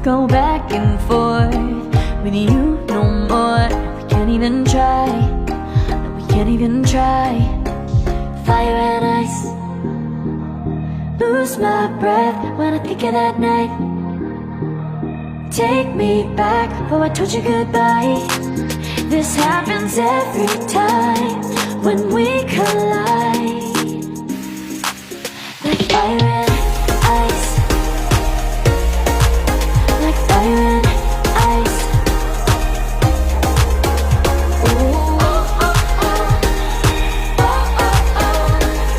go back and forth with you no more. We can't even try, no, we can't even try. Fire and ice, lose my breath when I think of that night. Take me back, oh I told you goodbye. This happens every time when we collide. Like fire and ice, like fire and ice. Ooh, oh, oh, oh. Oh, oh, oh.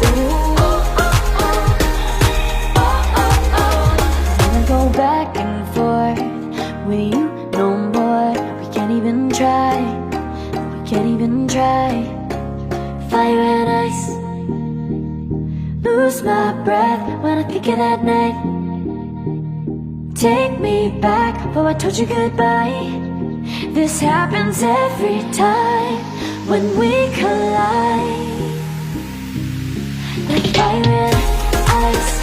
Ooh, oh, oh, oh. Oh, oh, oh. Wanna go back and forth with you no more. We can't even try, we can't even try. Fire and ice, lose my breath when I think of that night. Take me back, oh I told you goodbye. This happens every time when we collide. Like fire and ice.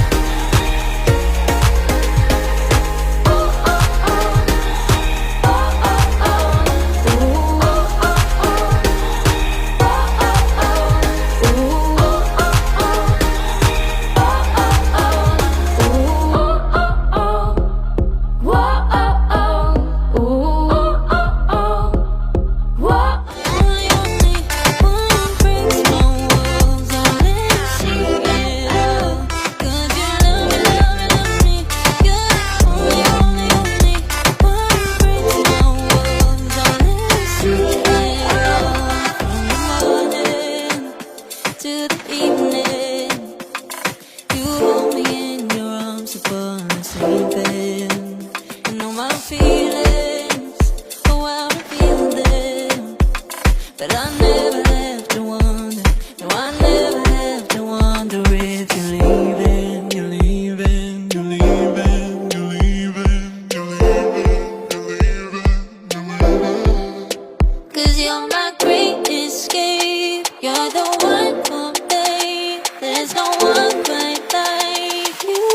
But I never have to wonder, no I never have to wonder if you're leaving, you're leaving, you're leaving, you're leaving, you're leaving, you're leaving, you're leaving. 'Cause you're my great escape, you're the one for me, there's no one quite like you.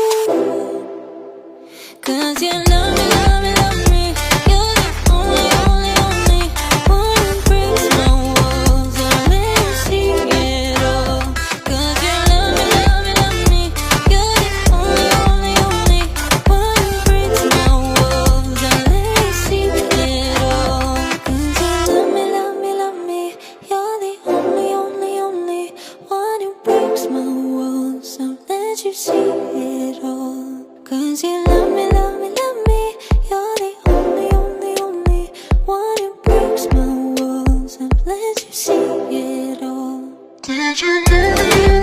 'Cause you love me, love me, love me, you're the only, only, only one who breaks my walls and let me see it all. 'Cause you love me, love me, love me, you're the only, only, only one who breaks my walls and let me see it all. 'Cause you love me, love me, love me, you're the only, only, only one who breaks my walls and let you see it all. 'Cause you love me, love me, love me, you're the only, only, only one who breaks my walls and lets you see it all. Did you love me?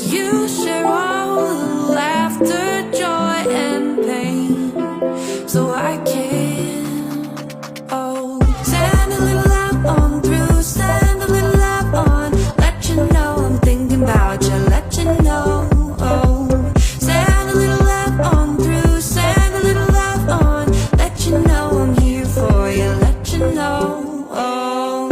You share all the laughter, joy and pain, so I can, oh, send a little love on through, send a little love on, let you know I'm thinking about you, let you know, oh, send a little love on through, send a little love on, let you know I'm here for you, let you know, oh.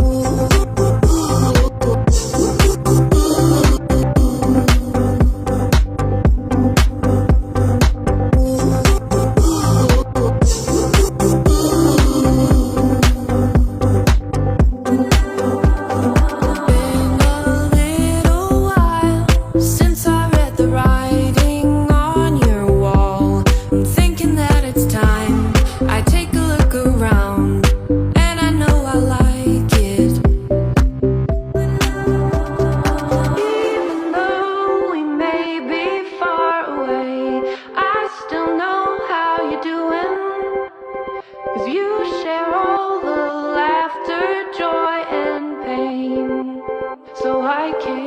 So I can't